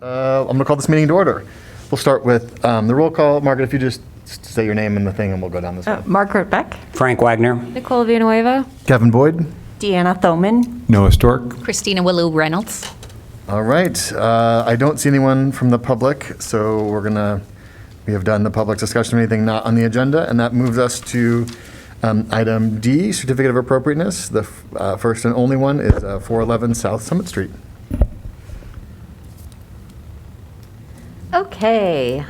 I'm going to call this meeting to order. We'll start with the roll call. Margaret, if you just say your name and the thing, and we'll go down this way. Margaret Beck. Frank Wagner. Nicole Villanueva. Kevin Boyd. Deanna Thoman. Noah Stork. Christina Willou Reynolds. All right. I don't see anyone from the public, so we have done the public discussion of anything not on the agenda, and that moves us to item D, Certificate of Appropriateness. The first and only one is 411 South Summit Street. Okay.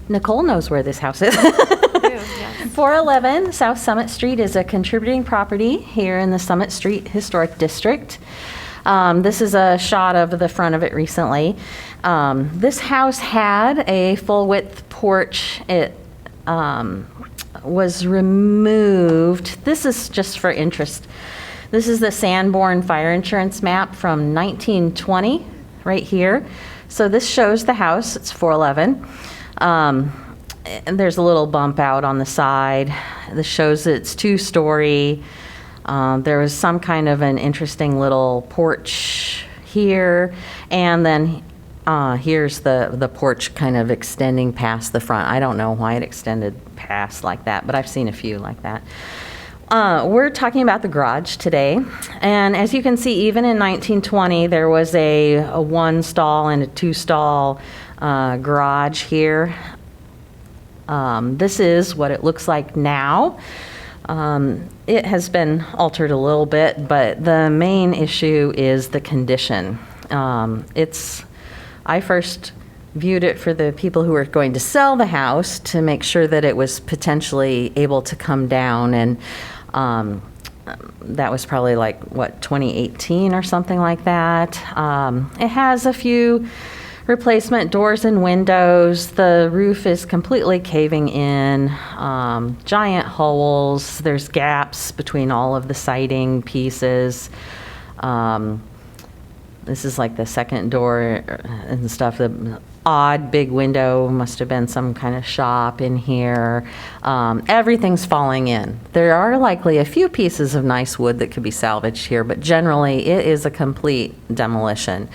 Nicole knows where this house is. 411 South Summit Street is a contributing property here in the Summit Street Historic District. This is a shot of the front of it recently. This house had a full-width porch. It was removed. This is just for interest. This is the Sanborn Fire Insurance Map from 1920, right here. So this shows the house. It's 411. And there's a little bump out on the side. This shows it's two-story. There was some kind of an interesting little porch here, and then here's the porch kind of extending past the front. I don't know why it extended past like that, but I've seen a few like that. We're talking about the garage today, and as you can see, even in 1920, there was a one-stall and a two-stall garage here. This is what it looks like now. It has been altered a little bit, but the main issue is the condition. I first viewed it for the people who were going to sell the house to make sure that it was potentially able to come down, and that was probably 2018 or something like that. It has a few replacement doors and windows. The roof is completely caving in, giant holes. There's gaps between all of the siding pieces. This is like the second door and stuff. The odd big window must have been some kind of shop in here. Everything's falling in. There are likely a few pieces of nice wood that could be salvaged here, but generally it is a complete demolition.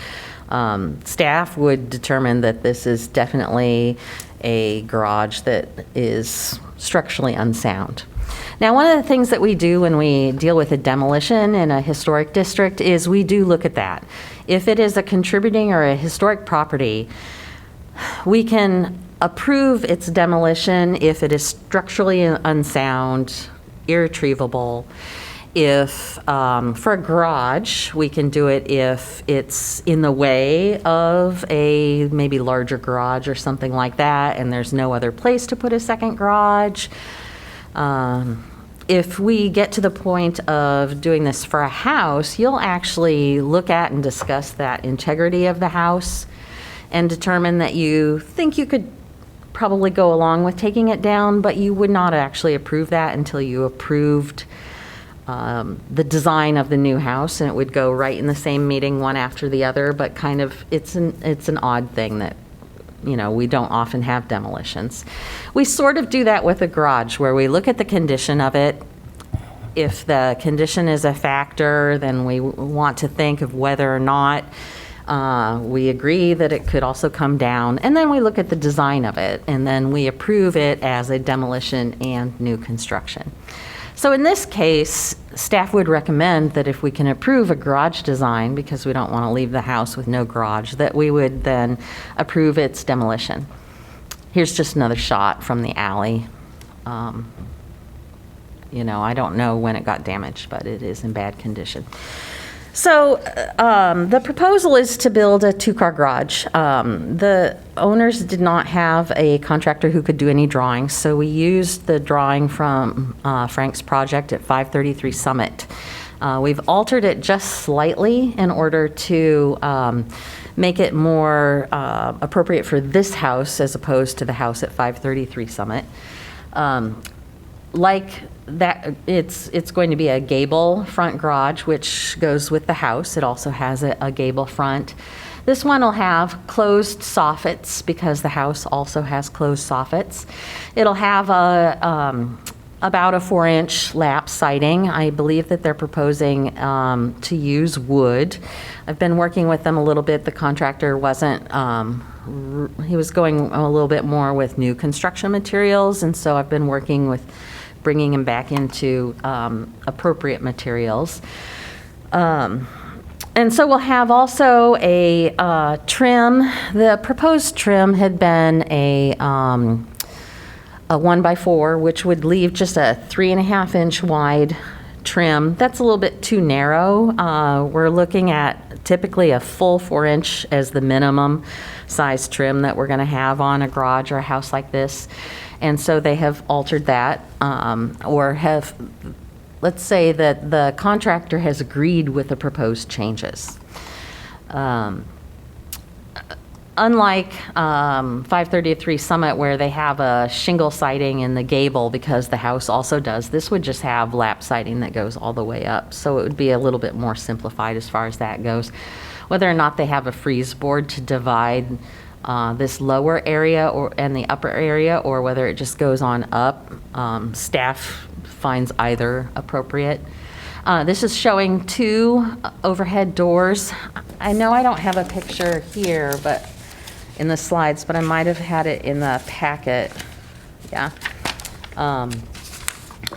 Staff would determine that this is definitely a garage that is structurally unsound. Now, one of the things that we do when we deal with a demolition in a historic district is we do look at that. If it is a contributing or a historic property, we can approve its demolition if it is structurally unsound, irretrievable. If, for a garage, we can do it if it's in the way of a maybe larger garage or something like that, and there's no other place to put a second garage. If we get to the point of doing this for a house, you'll actually look at and discuss that integrity of the house and determine that you think you could probably go along with taking it down, but you would not actually approve that until you approved the design of the new house, and it would go right in the same meeting, one after the other. But kind of, it's an odd thing that, we don't often have demolitions. We sort of do that with a garage, where we look at the condition of it. If the condition is a factor, then we want to think of whether or not we agree that it could also come down, and then we look at the design of it, and then we approve it as a demolition and new construction. So in this case, staff would recommend that if we can approve a garage design, because we don't want to leave the house with no garage, that we would then approve its demolition. Here's just another shot from the alley. I don't know when it got damaged, but it is in bad condition. So the proposal is to build a two-car garage. The owners did not have a contractor who could do any drawings, so we used the drawing from Frank's project at 533 Summit. We've altered it just slightly in order to make it more appropriate for this house as opposed to the house at 533 Summit. Like that, it's going to be a gable front garage, which goes with the house. It also has a gable front. This one will have closed soffits because the house also has closed soffits. It'll have a about a 4-inch lap siding. I believe that they're proposing to use wood. I've been working with them a little bit. The contractor wasn't, he was going a little bit more with new construction materials, and so I've been working with bringing him back into appropriate materials. And so we'll have also a trim. The proposed trim had been a 1x4, which would leave just a 3.5-inch wide trim. That's a little bit too narrow. We're looking at typically a full 4-inch as the minimum size trim that we're going to have on a garage or a house like this. And so they have altered that, or have, let's say that the contractor has agreed with the proposed changes. Unlike 533 Summit, where they have a shingle siding in the gable because the house also does, this would just have lap siding that goes all the way up. So it would be a little bit more simplified as far as that goes. Whether or not they have a freeze board to divide this lower area and the upper area, or whether it just goes on up, staff finds either appropriate. This is showing 2 overhead doors. I know I don't have a picture here, but in the slides, but I might have had it in the packet. Yeah.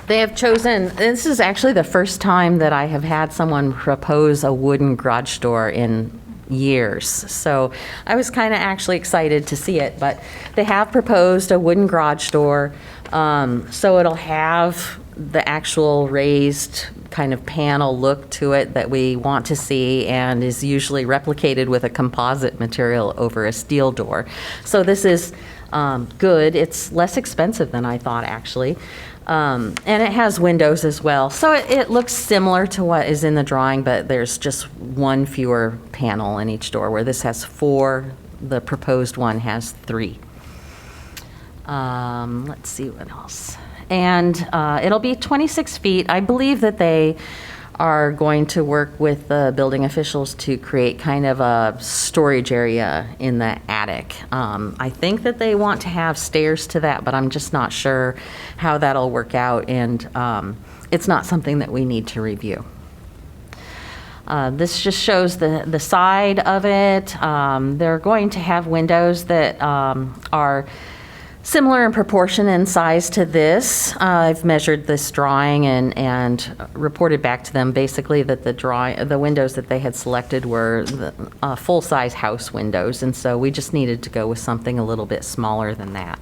They have chosen, this is actually the first time that I have had someone propose a wooden garage door in years. So I was kind of actually excited to see it, but they have proposed a wooden garage door. So it'll have the actual raised kind of panel look to it that we want to see, and is usually replicated with a composite material over a steel door. So this is good. It's less expensive than I thought, actually. And it has windows as well. So it looks similar to what is in the drawing, but there's just 1 fewer panel in each door, where this has 4. The proposed one has 3. Let's see what else. And it'll be 26 feet. I believe that they are going to work with the building officials to create kind of a storage area in the attic. I think that they want to have stairs to that, but I'm just not sure how that'll work out, and it's not something that we need to review. This just shows the side of it. They're going to have windows that are similar in proportion and size to this. I've measured this drawing and reported back to them basically that the windows that they had selected were the full-size house windows, and so we just needed to go with something a little bit smaller than that.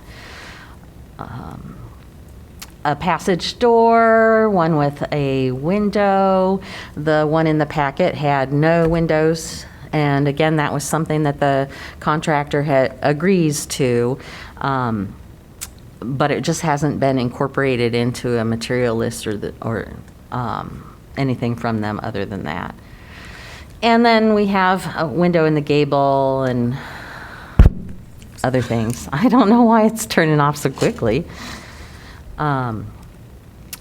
A passage door, one with a window. The one in the packet had no windows, and again, that was something that the contractor agrees to. But it just hasn't been incorporated into a material list or anything from them other than that. And then we have a window in the gable and other things. I don't know why it's turning off so quickly.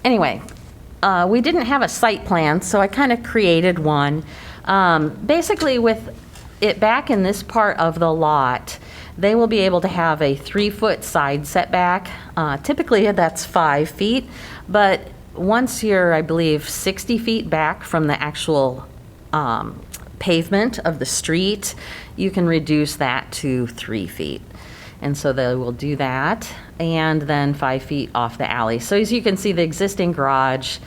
Anyway, we didn't have a site plan, so I kind of created one. Basically, with it back in this part of the lot, they will be able to have a 3-foot side setback. Typically, that's 5 feet, but once you're, I believe, 60 feet back from the actual pavement of the street, you can reduce that to 3 feet. And so they will do that, and then 5 feet off the alley. So as you can see, the existing garage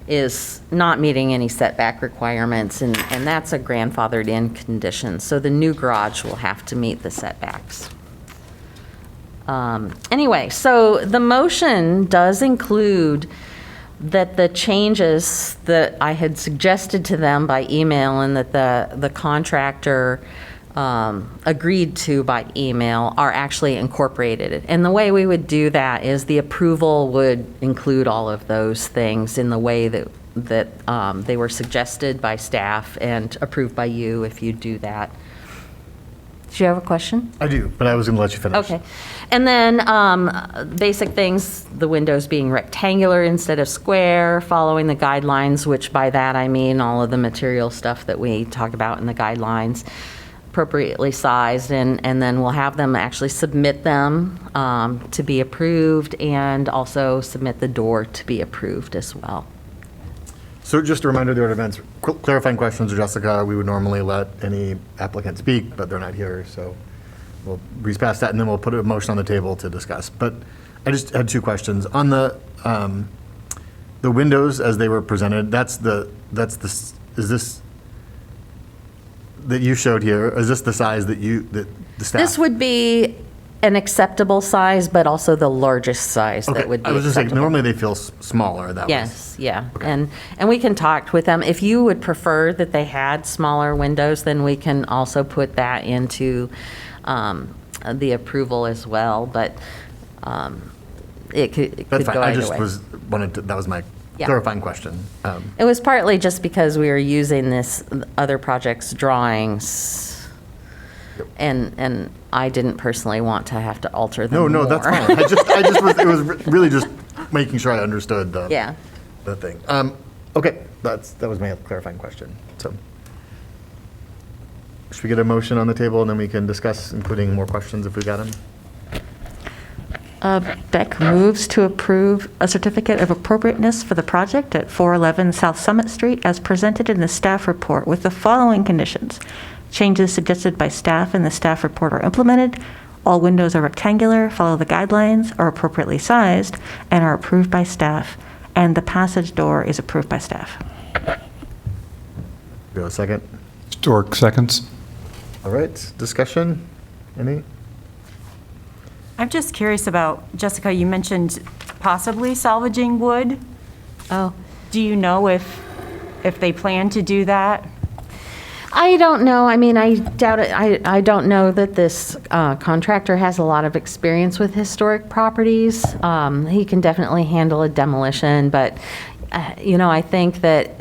is not meeting any setback requirements, and that's a grandfathered in condition. So the new garage will have to meet the setbacks. Anyway, so the motion does include that the changes that I had suggested to them by email and that the contractor agreed to by email are actually incorporated. And the way we would do that is the approval would include all of those things in the way that they were suggested by staff and approved by you if you do that. Do you have a question? I do, but I was going to let you finish. Okay. And then basic things, the windows being rectangular instead of square, following the guidelines, which by that I mean all of the material stuff that we talk about in the guidelines. appropriately sized, and then we'll have them actually submit them to be approved, and also submit the door to be approved as well. So just a reminder, the order of events, clarifying questions, Jessica, we would normally let any applicant speak, but they're not here, so we'll breeze past that, and then we'll put a motion on the table to discuss. But I just had two questions. On the windows as they were presented, is this, that you showed here, is this the size that the staff? This would be an acceptable size, but also the largest size Okay, that would be I was just saying, acceptable. normally they feel smaller, that was. Yes, yeah. And we can talk with them. If you would prefer that they had smaller windows, then we can also put that into the approval as well, but it could That's fine, go I either just way. wanted to, that was my Yeah. clarifying question. It was partly just because we were using this other project's drawings, and I didn't personally want to have to alter them No, more. that's fine. I just was, it was really just making sure I understood the. Yeah. The thing. Okay, that was my clarifying question, so. Should we get a motion on the table and then we can discuss, including more questions if we got them? Beck moves to approve a certificate of appropriateness for the project at 411 South Summit Street as presented in the staff report with the following conditions. Changes suggested by staff in the staff report are implemented. All windows are rectangular, follow the guidelines, are appropriately sized, and are approved by staff. And the passage door is approved by staff. Go a second. Stork seconds. All right, discussion? Any? I'm just curious about, Jessica, you mentioned possibly salvaging wood. Oh. Do you know if they plan to do that? I don't know. I mean, I doubt it. I don't know that this contractor has a lot of experience with historic properties. He can definitely handle a demolition, but, I think that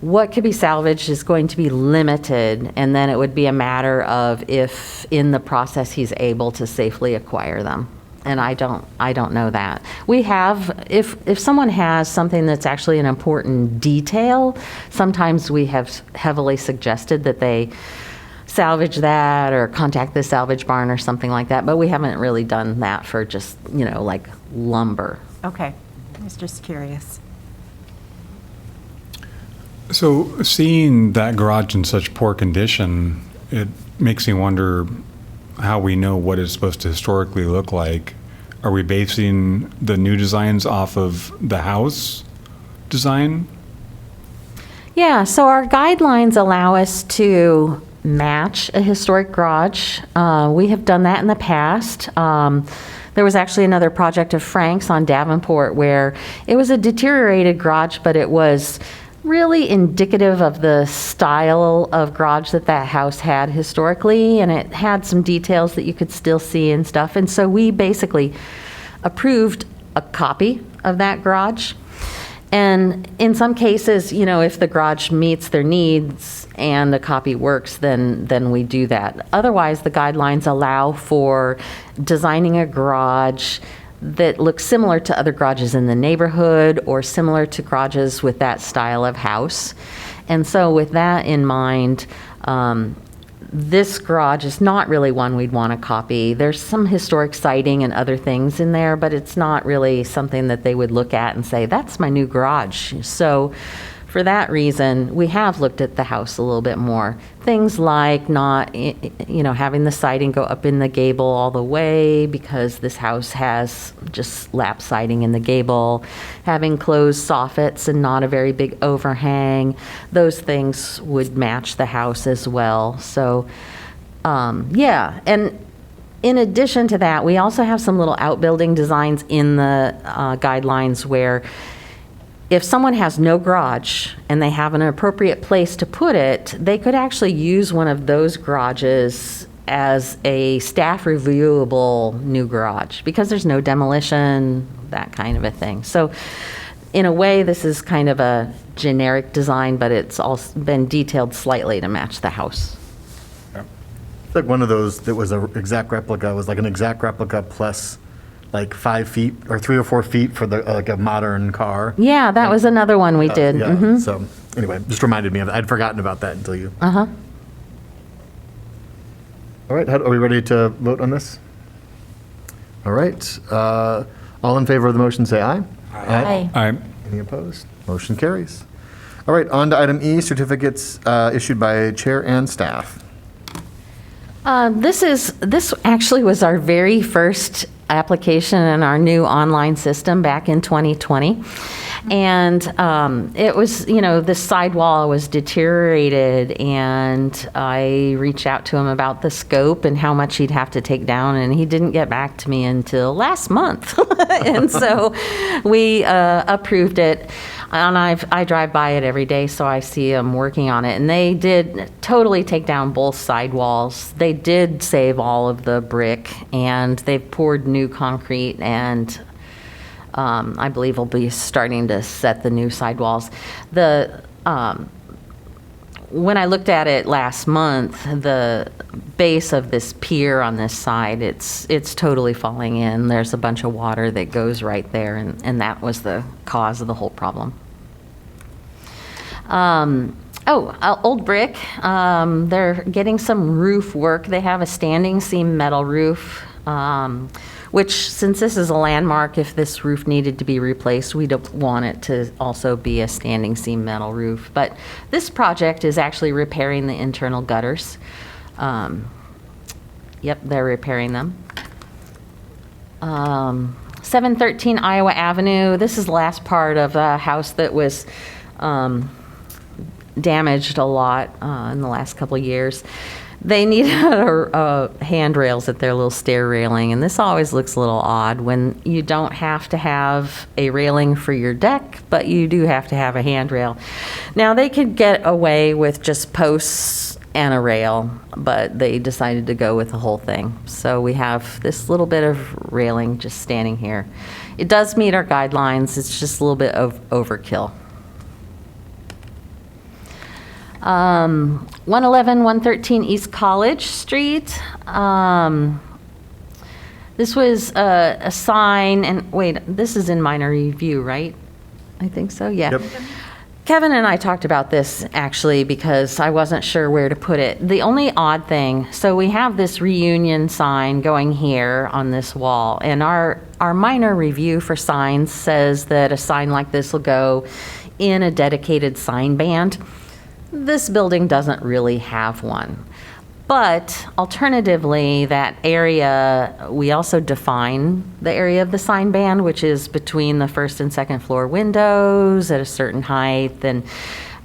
what could be salvaged is going to be limited, and then it would be a matter of if in the process he's able to safely acquire them. And I don't know that. We have, if someone has something that's actually an important detail, sometimes we have heavily suggested that they salvage that or contact the salvage barn or something like that, but we haven't really done that for just, like lumber. Okay, I was just curious. So seeing that garage in such poor condition, it makes me wonder how we know what it's supposed to historically look like. Are we basing the new designs off of the house design? Yeah, so our guidelines allow us to match a historic garage. We have done that in the past. There was actually another project of Frank's on Davenport where it was a deteriorated garage, but it was really indicative of the style of garage that house had historically, and it had some details that you could still see and stuff. And so we basically approved a copy of that garage. And in some cases, if the garage meets their needs and the copy works, then we do that. Otherwise, the guidelines allow for designing a garage that looks similar to other garages in the neighborhood or similar to garages with that style of house. And so with that in mind, this garage is not really one we'd want to copy. There's some historic siding and other things in there, but it's not really something that they would look at and say, that's my new garage. So for that reason, we have looked at the house a little bit more. Things like not, having the siding go up in the gable all the way because this house has just lap siding in the gable, having closed soffits and not a very big overhang. Those things would match the house as well. So, yeah. And in addition to that, we also have some little outbuilding designs in the guidelines where if someone has no garage and they have an appropriate place to put it, they could actually use one of those garages as a staff reviewable new garage because there's no demolition, that kind of a thing. So in a way, this is kind of a generic design, but it's also been detailed slightly to match the house. It's like one of those that was an exact replica, was like an exact replica plus like 5 feet or 3 or 4 feet for like a modern car. Yeah, that was another one we did. Yeah, Mhm. so anyway, just reminded me of it. I'd forgotten about that until you. Uh-huh. All right, are we ready to vote on this? All right, all in favor of the motion, say aye. Aye. Any opposed? Motion carries. All right, on to item E, certificates issued by chair and staff. This actually was our very first application in our new online system back in 2020. And it was, the sidewall was deteriorated, and I reached out to him about the scope and how much he'd have to take down, and he didn't get back to me until last month. And so we approved it. And I drive by it every day, so I see them working on it. And they did totally take down both sidewalls. They did save all of the brick, and they've poured new concrete, and I believe we'll be starting to set the new sidewalls. When I looked at it last month, the base of this pier on this side, it's totally falling in. There's a bunch of water that goes right there, and that was the cause of the whole problem. Old Brick, they're getting some roof work. They have a standing seam metal roof, which, since this is a landmark, if this roof needed to be replaced, we don't want it to also be a standing seam metal roof. But this project is actually repairing the internal gutters. Yep, they're repairing them. 713 Iowa Avenue. This is the last part of a house that was damaged a lot in the last couple of years. They need handrails at their little stair railing, and this always looks a little odd when you don't have to have a railing for your deck, but you do have to have a handrail. Now, they could get away with just posts and a rail, but they decided to go with the whole thing. So we have this little bit of railing just standing here. It does meet our guidelines. It's just a little bit of overkill. 111, 113 East College Street. This was a sign, and wait, this is in minor review, right? I think so, yeah. Yep. Kevin and I talked about this, actually, because I wasn't sure where to put it. The only odd thing, so we have this reunion sign going here on this wall, and our minor review for signs says that a sign like this will go in a dedicated sign band. This building doesn't really have one. But alternatively, that area, we also define the area of the sign band, which is between the first and second floor windows at a certain height. And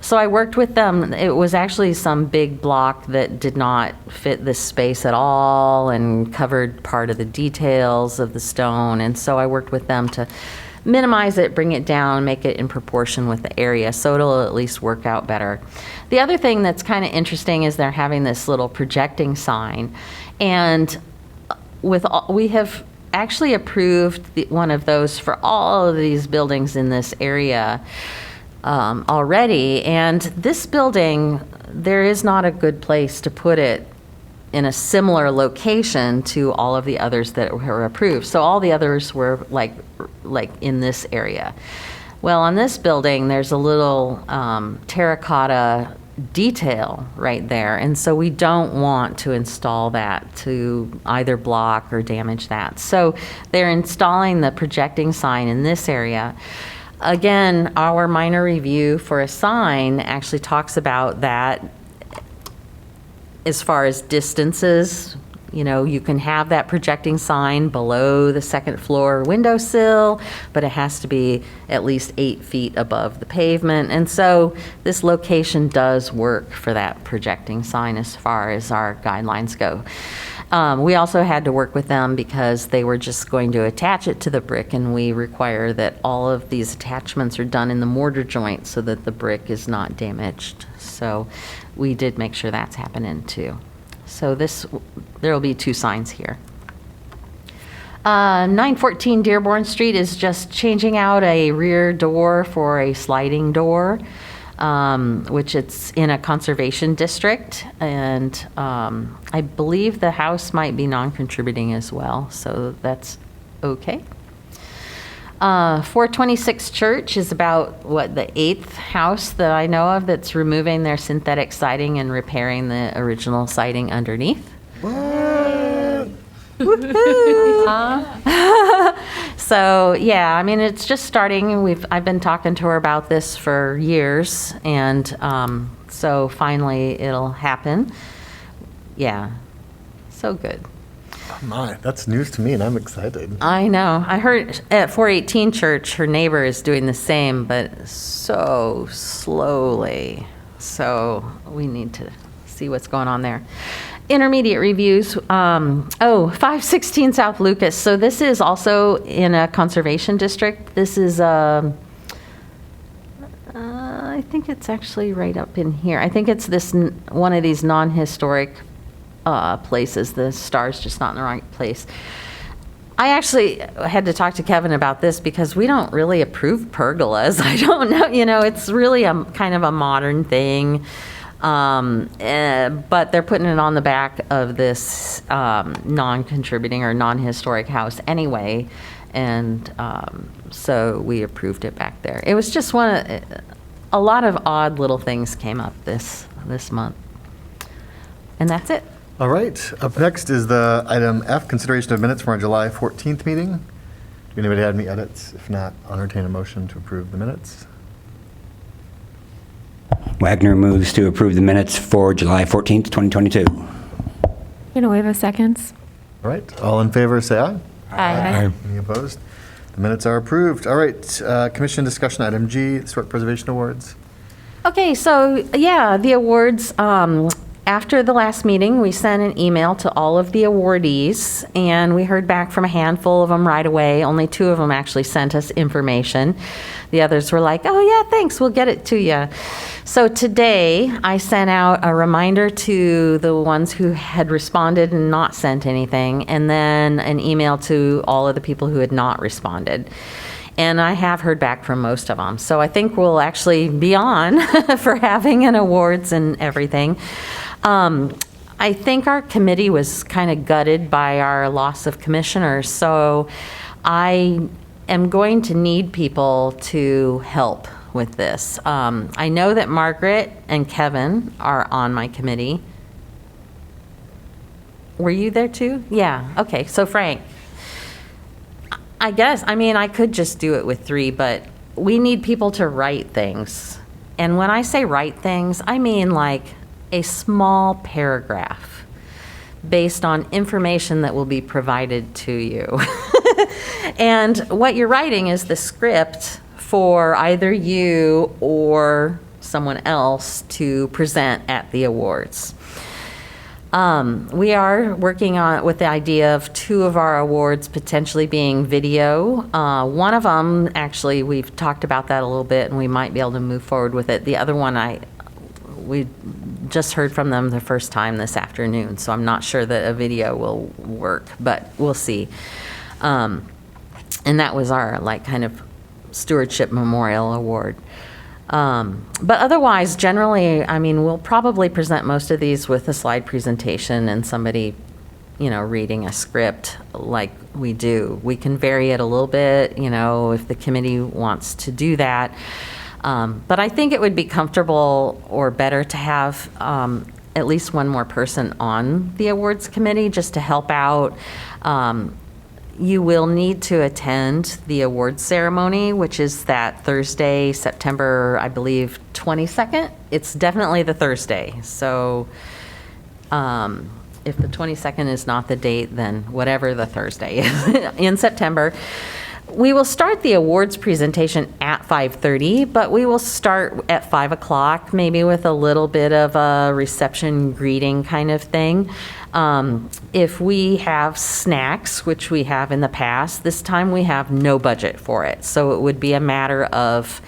so I worked with them. It was actually some big block that did not fit this space at all and covered part of the details of the stone. And so I worked with them to minimize it, bring it down, make it in proportion with the area, so it'll at least work out better. The other thing that's kind of interesting is they're having this little projecting sign, and we have actually approved one of those for all of these buildings in this area already, and this building, there is not a good place to put it in a similar location to all of the others that were approved. So all the others were like in this area. Well, on this building, there's a little terracotta detail right there. And so we don't want to install that to either block or damage that. So they're installing the projecting sign in this area. Again, our minor review for a sign actually talks about that. As far as distances, you can have that projecting sign below the second floor windowsill, but it has to be at least 8 feet above the pavement. And so this location does work for that projecting sign as far as our guidelines go. We also had to work with them because they were just going to attach it to the brick, and we require that all of these attachments are done in the mortar joint so that the brick is not damaged. So we did make sure that's happening too. So there will be 2 signs here. 914 Dearborn Street is just changing out a rear door for a sliding door, which it's in a conservation district, and I believe the house might be non-contributing as well, so that's okay. 426 Church is about, the 8th house that I know of that's removing their synthetic siding and repairing the original siding underneath. What? So, yeah, I mean, it's just starting. I've been talking to her about this for years, and so finally it'll happen. Yeah, so good. Oh my, that's news to me, and I'm excited. I know. I heard at 418 Church, her neighbor is doing the same, but so slowly. So we need to see what's going on there. Intermediate reviews. 516 South Lucas. So this is also in a conservation district. This is, I think it's actually right up in here. I think it's one of these non-historic places. The star's just not in the right place. I actually had to talk to Kevin about this because we don't really approve pergolas. I don't know, it's really a kind of a modern thing. But they're putting it on the back of this non-contributing or non-historic house anyway, and so we approved it back there. It was just a lot of odd little things came up this month, and that's it. All right, up next is the item F, consideration of minutes from our July 14th meeting. Do anybody have any edits? If not, I'll entertain a motion to approve the minutes. Wagner moves to approve the minutes for July 14th, 2022. Villanueva seconds. All right, all in favor, say aye. Aye. Any opposed? The minutes are approved. All right, commission discussion, item G, Historic Preservation Awards. Okay, so yeah, the awards, after the last meeting, we sent an email to all of the awardees, and we heard back from a handful of them right away. Only 2 of them actually sent us information. The others were like, oh yeah, thanks, we'll get it to you. So today, I sent out a reminder to the ones who had responded and not sent anything, and then an email to all of the people who had not responded. And I have heard back from most of them. So I think we'll actually be on for having an awards and everything. I think our committee was kind of gutted by our loss of commissioners. So I am going to need people to help with this. I know that Margaret and Kevin are on my committee. Were you there too? Yeah. Okay. So Frank. I guess, I could just do it with 3, but we need people to write things. And when I say write things, I mean like a small paragraph based on information that will be provided to you. And what you're writing is the script for either you or someone else to present at the awards. We are working with the idea of 2 of our awards potentially being video. One of them, actually, we've talked about that a little bit, and we might be able to move forward with it. The other one, we just heard from them the first time this afternoon, so I'm not sure that a video will work, but we'll see. And that was our kind of stewardship memorial award. But otherwise, generally, we'll probably present most of these with a slide presentation and somebody, reading a script like we do. We can vary it a little bit, if the committee wants to do that. But I think it would be comfortable or better to have at least one more person on the awards committee just to help out. You will need to attend the awards ceremony, which is that Thursday, September, I believe, 22nd. It's definitely the Thursday. So if the 22nd is not the date, then whatever the Thursday is in September. We will start the awards presentation at 5:30, but we will start at 5 o'clock, maybe with a little bit of a reception greeting kind of thing. If we have snacks, which we have in the past, this time we have no budget for it. So it would be a matter of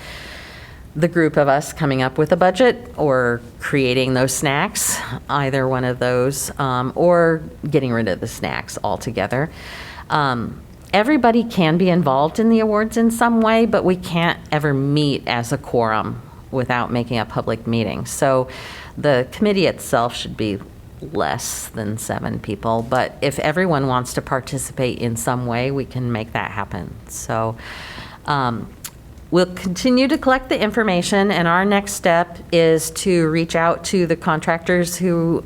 the group of us coming up with a budget or creating those snacks, either one of those, or getting rid of the snacks altogether. Everybody can be involved in the awards in some way, but we can't ever meet as a quorum without making a public meeting. So the committee itself should be less than 7 people, but if everyone wants to participate in some way, we can make that happen. So We'll continue to collect the information, and our next step is to reach out to the contractors who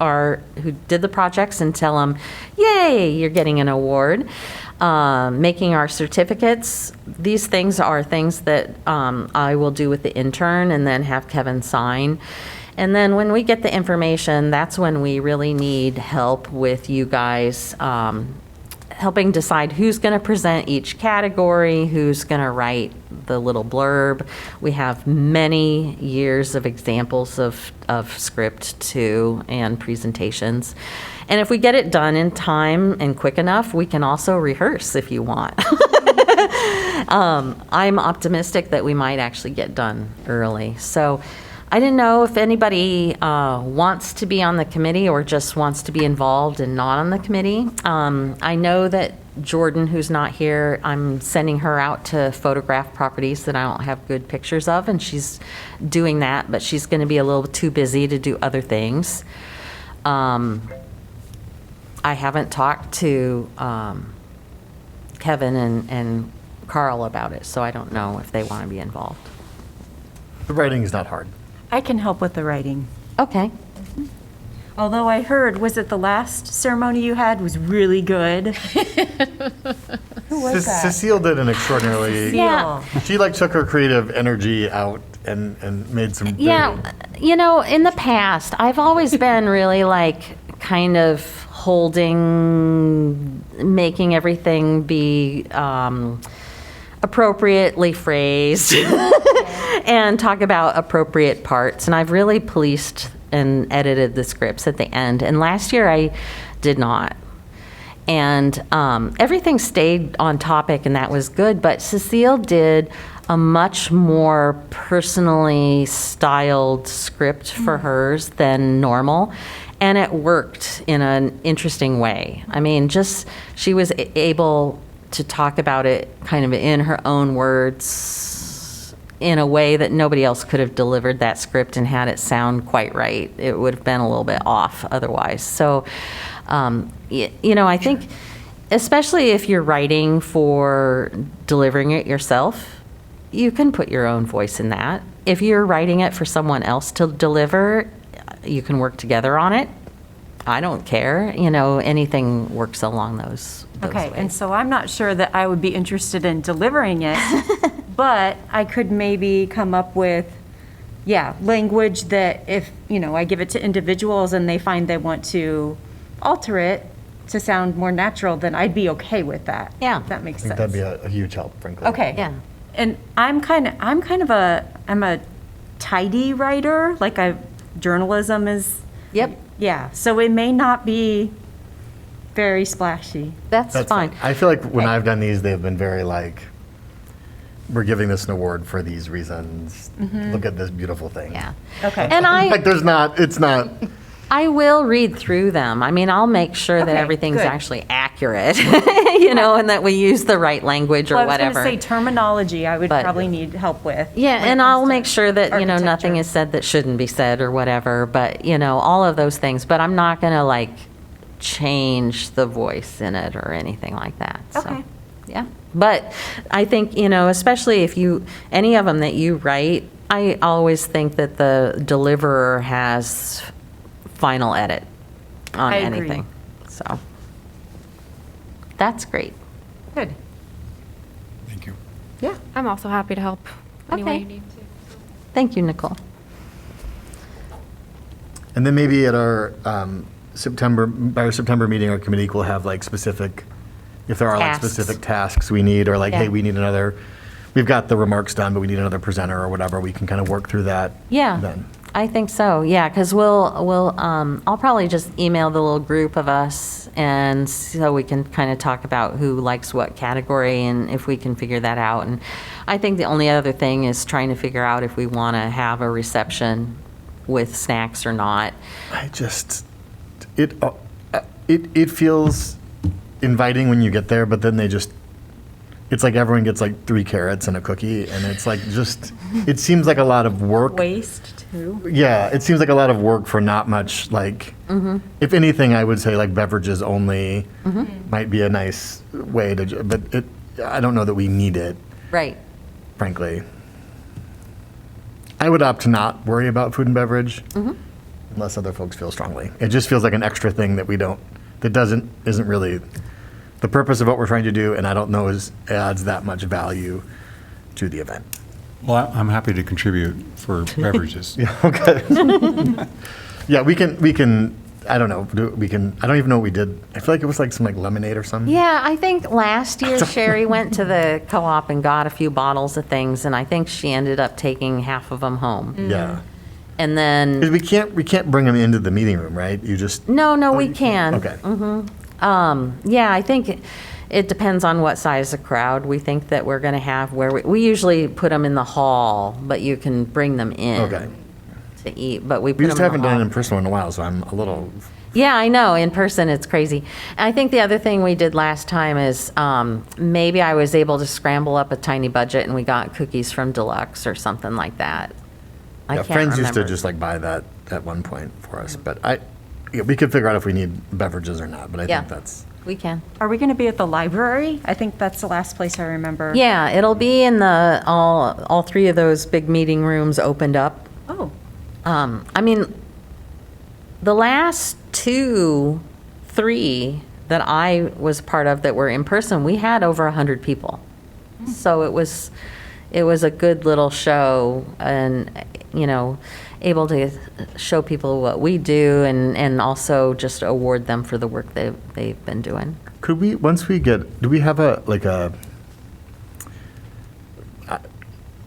did the projects and tell them, yay, you're getting an award. Making our certificates. These things are things that I will do with the intern and then have Kevin sign. And then when we get the information, that's when we really need help with you guys helping decide who's going to present each category, who's going to write the little blurb. We have many years of examples of script too and presentations. And if we get it done in time and quick enough, we can also rehearse if you want. I'm optimistic that we might actually get done early. So I didn't know if anybody wants to be on the committee or just wants to be involved and not on the committee. I know that Jordan, who's not here, I'm sending her out to photograph properties that I don't have good pictures of, and she's doing that, but she's going to be a little too busy to do other things. I haven't talked to Kevin and Carl about it, so I don't know if they want to be involved. The writing is not hard. I can help with the writing. Okay. Although I heard, was it the last ceremony you had was really good? Who was that? Cecile did an extraordinarily. Yeah. She like took her creative energy out and made some. Yeah, you know, in the past, I've always been really like kind of making everything be appropriately phrased and talk about appropriate parts. And I've really policed and edited the scripts at the end. And last year I did not. And everything stayed on topic, and that was good. But Cecile did a much more personally styled script for hers than normal. And it worked in an interesting way. I mean, just she was able to talk about it kind of in her own words in a way that nobody else could have delivered that script and had it sound quite right. It would have been a little bit off otherwise. So, you know, I think especially if you're writing for delivering it yourself, you can put your own voice in that. If you're writing it for someone else to deliver, you can work together on it. I don't care. You know, anything works along those Okay, ways. and so I'm not sure that I would be interested in delivering it, but I could maybe come up with, language that if, you know, I give it to individuals and they find they want to alter it to sound more natural, then I'd be okay with that. Yeah. If that makes I think sense. that'd be a huge help, frankly. Okay. Yeah. And I'm a tidy writer, like journalism is. Yep. Yeah, so it may not be very splashy. That's That's fine. I feel like when I've done these, they've been very like, we're giving this an award for these reasons. Look at this beautiful thing. Yeah. Okay. And Like it's not. I will read through them. I mean, I'll make sure that Okay, everything's good. actually accurate, you know, and that we use the right language or Well, I was whatever. going to say terminology I would But- probably need help with. Yeah, when it and comes I'll to make sure that, you know, nothing architecture. is said that shouldn't be said or whatever, but, you know, all of those things. But I'm not going to, like, change the voice in it or anything like that. So, Okay. yeah. But I think, you know, especially if any of them that you write, I always think that the deliverer has final edit on I agree. anything. So, that's great. Good. Thank you. Yeah. I'm also happy to help any way Okay. you need to. Thank you, Nicole. And then maybe at our September meeting, our committee will have like specific, if there are like Tasks. specific tasks we need, or like, Yeah. hey, we need another, we've got the remarks done, but we need another presenter or whatever, we can kind of work through that. Yeah, Then. I think so. Yeah, because I'll probably just email the little group of us, and so we can kind of talk about who likes what category and if we can figure that out. And I think the only other thing is trying to figure out if we want to have a reception with snacks or not. I just, it feels inviting when you get there, but then it's like everyone gets like 3 carrots and a cookie, and it's like it seems like a lot of work. Waste too. Yeah, it seems like a lot of work for not much, like, if anything, I would say like beverages only might be a nice way to, but I don't know that we need it, Right. frankly. I would opt to not worry about food and beverage unless other folks feel strongly. It just feels like an extra thing that isn't really the purpose of what we're trying to do, and I don't know adds that much value to the event. Well, I'm happy to contribute for beverages. Okay. Yeah, we can, I don't know, I don't even know what we did. I feel like it was like some like lemonade or something. Yeah, I think last year Sherry went to the co-op and got a few bottles of things, and I think she ended up taking half of them home. Yeah. And then, 'Cause we can't bring them into the meeting room, right? You just. no, we can. Okay. Yeah, I think it depends on what size of crowd we think that we're going to have, where we usually put them in the hall, but you can bring them in Okay. to eat, but we put We them just in haven't the done it hall. in person in a while, so I'm a little. Yeah, I know. In person, it's crazy. And I think the other thing we did last time is maybe I was able to scramble up a tiny budget and we got cookies from Deluxe or something like that. I Yeah, can't friends used to remember. just like buy that at one point for us, but we could figure out if we need beverages or not, but I Yeah. think that's. We can. Are we going to be at the library? I think that's the last place I remember. Yeah, it'll be in all three of those big meeting rooms opened up. Oh, I mean, the last 2, 3 that I was part of that were in person, we had over 100 people. So it was a good little show, and, able to show people what we do and also just award them for the work they've been doing. Could we, once we get, do we have a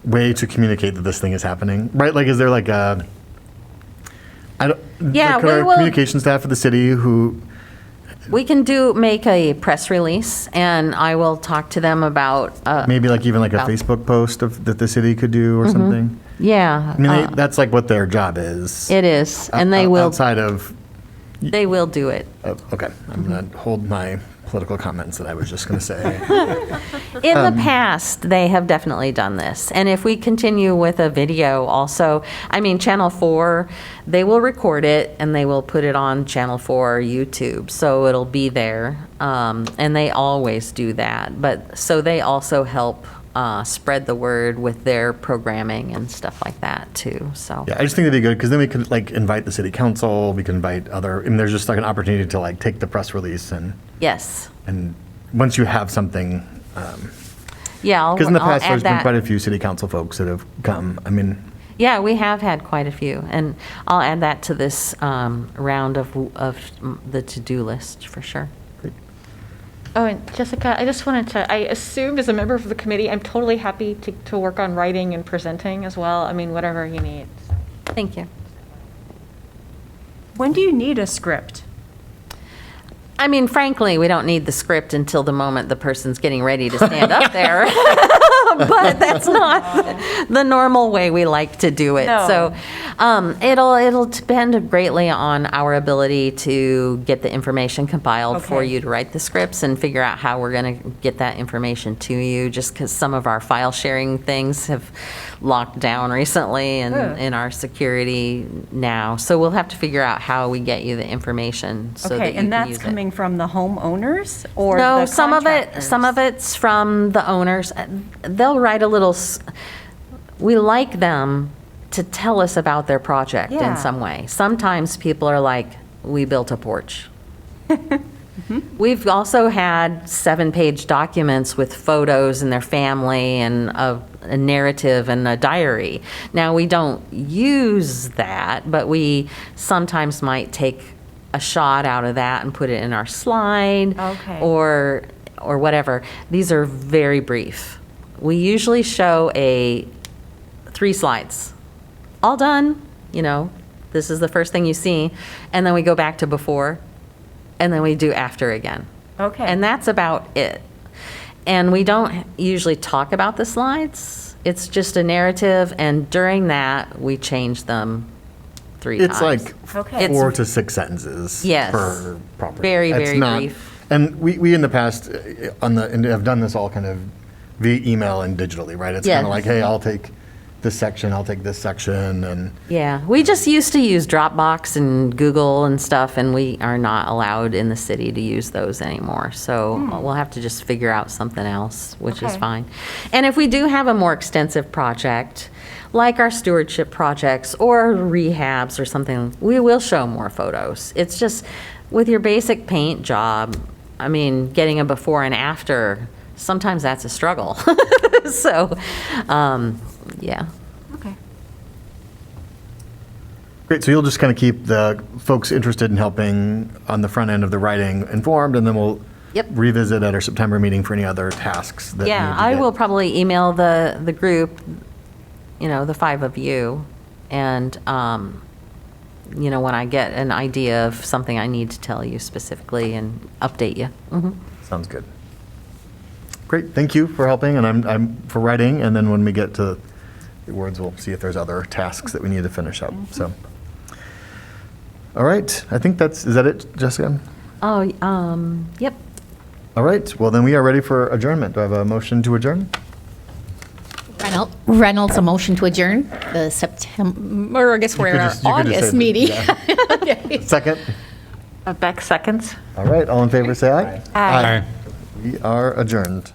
way to communicate that this thing is happening? Right, like, is there like a, Yeah, like we our will- communication staff of the city who, We can make a press release, and I will talk to them about, maybe like even like a About- Facebook post that the city could do or something? yeah. I mean, that's like what their job is. It is, and they will, Outside of, they will do it. okay, I'm going to hold my political comments that I was just going to say. In the past, they have definitely done this. And if we continue with a video also, I mean, Channel 4, they will record it and they will put it on Channel 4 YouTube. So it'll be there. And they always do that. But so they also help spread the word with their programming and stuff like that too. So Yeah, I just think that'd be good because then we could like invite the city council, we can invite other, I mean, there's just like an opportunity to like take the press release yes. and once you have something, Yeah, because in the I'll past, add there's been that. quite a few city council folks that have come. I mean, Yeah, we have had quite a few, and I'll add that to this round of the to-do list for sure. Oh, and Jessica, I just wanted to, I assumed as a member of the committee, I'm totally happy to work on writing and presenting as well. I mean, whatever you need. Thank you. when do you need a script? I mean, frankly, we don't need the script until the moment the person's getting ready to stand up there. But that's not the normal way we like to do it. No. So it'll depend greatly on our ability to get the information compiled for Okay. you to write the scripts and figure out how we're going to get that information to you, just because some of our file sharing things have locked down recently and Ugh. in our security now. So we'll have to figure out how we get you the information so that Okay, you can and that's use it. coming from the homeowners or No, the some of contractors? it's from the owners. They'll write a little, we like them to tell us about their project in Yeah. some way. Sometimes people are like, we built a porch. We've also had 7-page documents with photos and their family and a narrative and a diary. Now, we don't use that, but we sometimes might take a shot out of that and put it in our slide. Okay. Or whatever. These are very brief. We usually show 3 slides. All done, this is the first thing you see. And then we go back to before, and then we do after again. Okay. And that's about it. And we don't usually talk about the slides. It's just a narrative, and during that, we change them 3 times. it's like Okay. 4 to 6 sentences Yes. per property. Very, It's very not- brief. And we in the past, and have done this all kind of via email and digitally, right? It's kind Yes. of like, hey, I'll take this section, I'll take this section, and Yeah, we just used to use Dropbox and Google and stuff, and we are not allowed in the city to use those anymore. So we'll have to just figure out something else, which is Okay. fine. And if we do have a more extensive project, like our stewardship projects or rehabs or something, we will show more photos. It's just, with your basic paint job, I mean, getting a before and after, sometimes that's a struggle. So, yeah. Okay. great, so you'll just kind of keep the folks interested in helping on the front end of the writing informed, and then we'll Yep. revisit at our September meeting for any other tasks that Yeah, need to I get- will probably email the group, the 5 of you, and, when I get an idea of something I need to tell you specifically and update you. Mhm. Sounds good. Great, thank you for helping, and I'm for writing, and then when we get to the words, we'll see if there's other tasks that we need to finish up, so. All right, I think is that it, Jessica? Oh, yep. All right, well, then we are ready for adjournment. Do I have a motion to adjourn? Reynolds, a motion to adjourn the September, or I guess we're in our You could just August say that, meeting. yeah. Okay. Second? Beck seconds. All right, all in favor, say aye. Aye. We are adjourned.